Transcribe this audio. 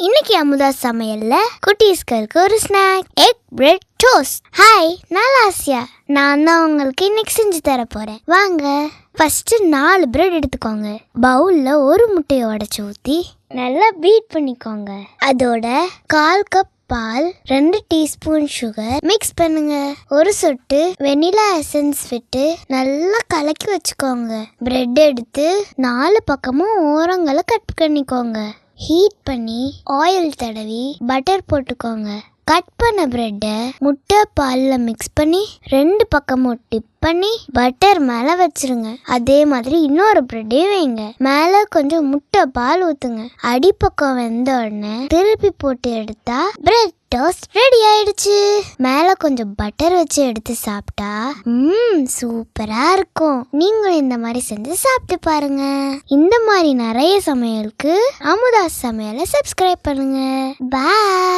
இன்னைக்கு அமுதா சமையல்ல குட்டீஸ்களுக்கு ஒரு snack egg bread toast. Hi, நான் ஆசியா. நான் தான் உங்களுக்கு இன்னைக்கு செஞ்சு தர போறேன். வாங்க. ஃபர்ஸ்ட் 4 பிரெட் எடுத்துக்கோங்க. பவுல்ல ஒரு முட்டையை உடைச்சு ஊத்தி நல்லா பீட் பண்ணிக்கோங்க. அதோட 1/4 கப் பால், 2 டீஸ்பூன் சுகர் மிக்ஸ் பண்ணுங்க. ஒரு சொட்டு வெனிலா எசன்ஸ் விட்டு நல்லா கலக்கி வச்சுக்கோங்க. பிரெட் எடுத்து 4 பக்கமும் ஓரங்களை கட் பண்ணிக்கோங்க. ஹீட் பண்ணி ஆயில் தடவி பட்டர் போட்டுக்கோங்க. கட் பண்ண பிரெட்டை முட்டை பாலில் மிக்ஸ் பண்ணி 2 பக்கமும் டிப் பண்ணி பட்டர் மேலே வச்சிருங்க. அதே மாதிரி இன்னொரு பிரெட்டையும் வைங்க. மேலே கொஞ்சம் முட்டை பால் ஊற்றுங்க. அடிப்பக்கம் வெந்த உடனே திருப்பி போட்டு எடுத்தா பிரெட் டோஸ்ட் ரெடி ஆயிடுச்சு. மேலே கொஞ்சம் பட்டர் வச்சு எடுத்து சாப்பிட்டா சூப்பரா இருக்கும். நீங்களும் இந்த மாதிரி செஞ்சு சாப்பிட்டு பாருங்க. இந்த மாதிரி நிறைய சமையலுக்கு அமுதா சமையலை சப்ஸ்கிரைப் பண்ணுங்க. பாய்.